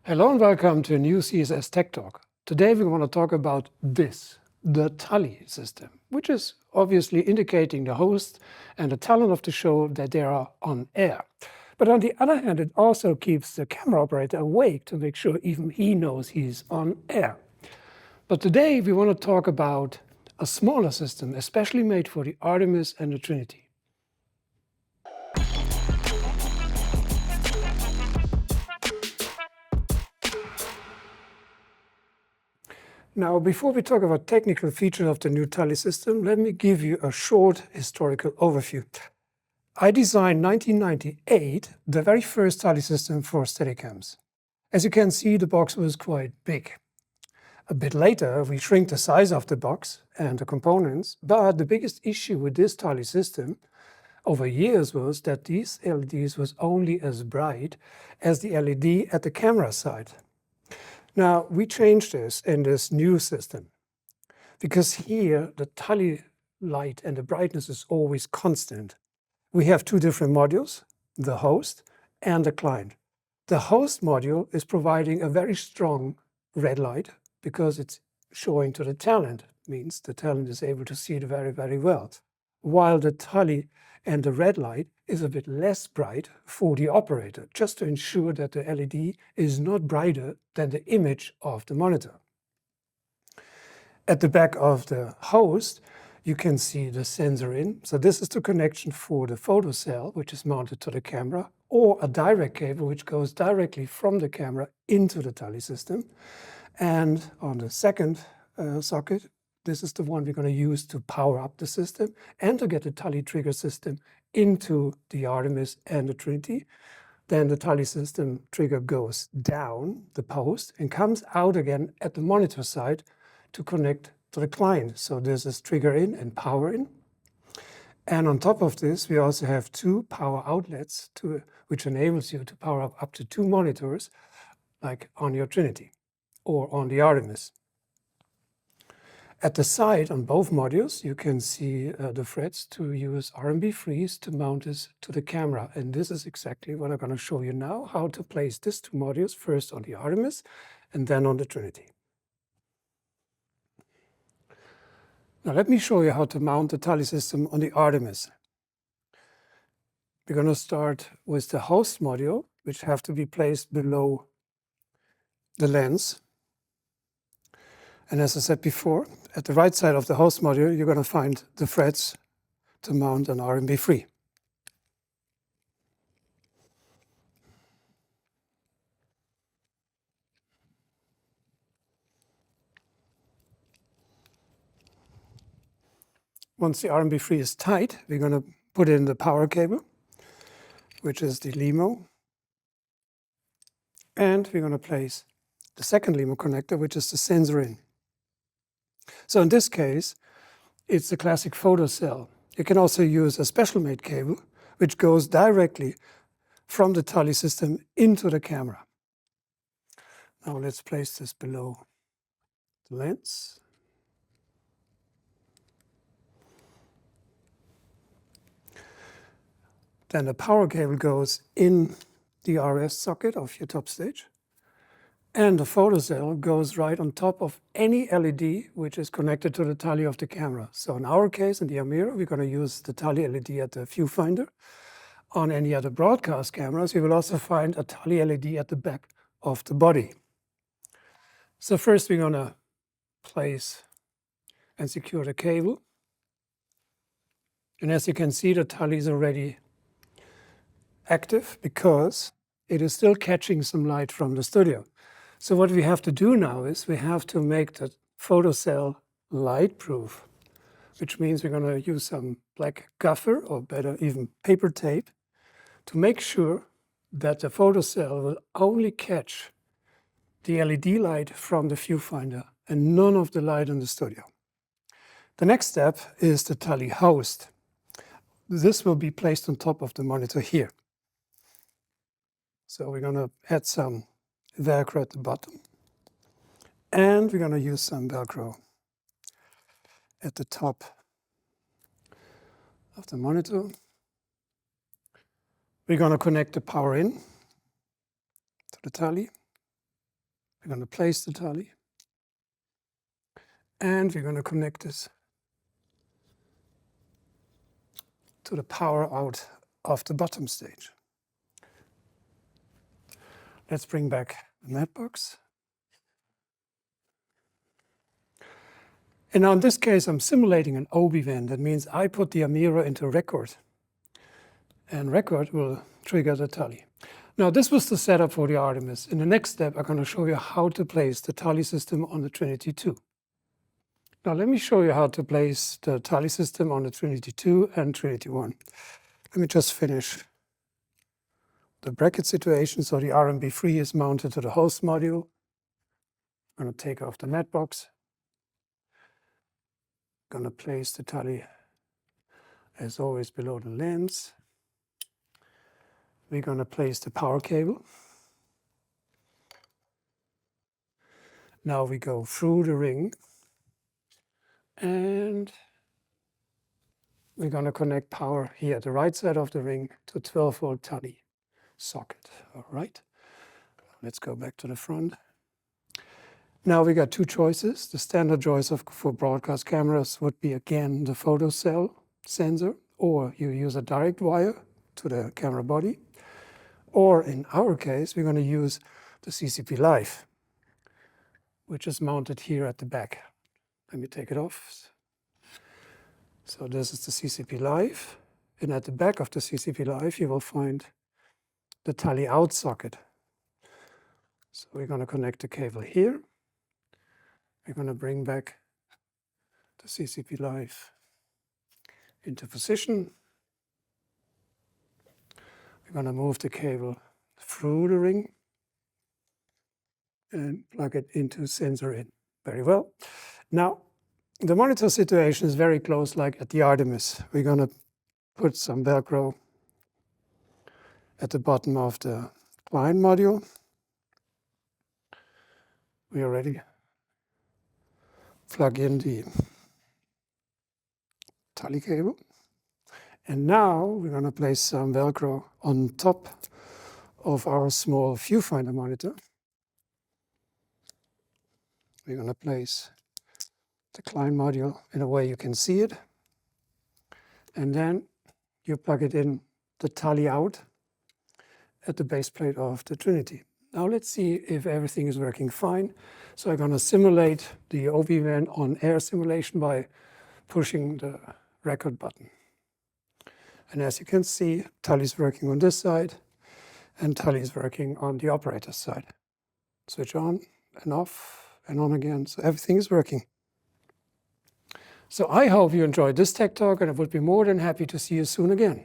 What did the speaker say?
Hello and welcome to a new CSS Tech Talk. Today we want to talk about this, the Tally system, which is obviously indicating the host and the talent of the show that they are on air. But on the other hand, it also keeps the camera operator awake to make sure even he knows he's on air. But today we want to talk about a smaller system, especially made for the ARTEMIS and the TRINITY. Now, before we talk about technical features of the new Tally system, let me give you a short historical overview. I designed 1998 the very first Tally system for Steadicams. As you can see, the box was quite big. A bit later, we shrink the size of the box and the components, but the biggest issue with this Tally system over years was that these LEDs was only as bright as the LED at the camera side. Now, we changed this in this new system because here the Tally light and the brightness is always constant. We have two different modules, the host and the client. The host module is providing a very strong red light because it's showing to the talent, means the talent is able to see it very, very well. While the Tally and the red light is a bit less bright for the operator, just to ensure that the LED is not brighter than the image of the monitor. At the back of the host, you can see the sensor in. So this is the connection for the photocell, which is mounted to the camera, or a direct cable, which goes directly from the camera into the Tally system. And on the second socket, this is the one we're going to use to power up the system and to get the Tally trigger system into the ARTEMIS and the TRINITY. Then the Tally system trigger goes down the post and comes out again at the monitor side to connect to the client. So this is trigger in and power in. And on top of this, we also have two power outlets which enables you to power up to two monitors, like on your TRINITY or on the ARTEMIS. At the side on both modules, you can see the threads to use RMB freeze to mount this to the camera. And this is exactly what I'm going to show you now, how to place these two modules, first on the ARTEMIS and then on the TRINITY. Now let me show you how to mount the Tally system on the ARTEMIS. We're going to start with the host module, which have to be placed below the lens. And as I said before, at the right side of the host module, you're going to find the threads to mount an RMB free. Once the RMB free is tight, we're going to put in the power cable, which is the LEMO. And we're going to place the second LEMO connector, which is the sensor in. So in this case, it's the classic photocell. You can also use a special made cable, which goes directly from the Tally system into the camera. Now let's place this below the lens. Then the power cable goes in the RS socket of your top stage. And the photocell goes right on top of any LED which is connected to the Tally of the camera. So in our case, in the Amira, we're going to use the Tally LED at the viewfinder. On any other broadcast cameras, you will also find a Tally LED at the back of the body. So first we're going to place and secure the cable. And as you can see, the Tally is already active because it is still catching some light from the studio. So what we have to do now is we have to make the photocell light proof, which means we're going to use some black gaffer, or better even paper tape, to make sure that the photocell will only catch the LED light from the viewfinder and none of the light in the studio. The next step is the Tally host. This will be placed on top of the monitor here. So we're going to add some Velcro at the bottom, and we're going to use some Velcro at the top of the monitor. We're going to connect the power in to the Tally. We're going to place the Tally, and we're going to connect this to the power out of the bottom stage. Let's bring back the mat box. And now in this case, I'm simulating an OB event. That means I put the mirror into record, and record will trigger the Tally. Now this was the setup for the Artemis. In the next step, I'm going to show you how to place the Tally system on the Trinity 2. Now let me show you how to place the Tally system on the Trinity 2 and Trinity 1. Let me just finish the bracket situation. So the RMB3 is mounted to the host module. I'm going to take off the mat box. I'm going to place the Tally, as always, below the lens. We're going to place the power cable. Now we go through the ring, and we're going to connect power here at the right side of the ring to 12-volt Tally socket. All right, let's go back to the front. Now we got two choices. The standard choice for broadcast cameras would be, again, the photocell sensor, or you use a direct wire to the camera body. Or in our case, we're going to use the CCP Live, which is mounted here at the back. Let me take it off. So this is the CCP Live. And at the back of the CCP Live, you will find the Tally out socket. So we're going to connect the cable here. We're going to bring back the CCP Live into position. We're going to move the cable through the ring and plug it into sensor in. Very well. Now, the monitor situation is very close, like at the Artemis. We're going to put some Velcro at the bottom of the client module. We already plug in the Tally cable. And now we're going to place some Velcro on top of our small viewfinder monitor. We're going to place the client module in a way you can see it. And then you plug it in the Tally out at the base plate of the Trinity. Now let's see if everything is working fine. So I'm going to simulate the OB-WAN on air simulation by pushing the record button. And as you can see, Tally is working on this side, and Tally is working on the operator's side. Switch on and off and on again. So everything is working. So I hope you enjoyed this Tech Talk, and I would be more than happy to see you soon again.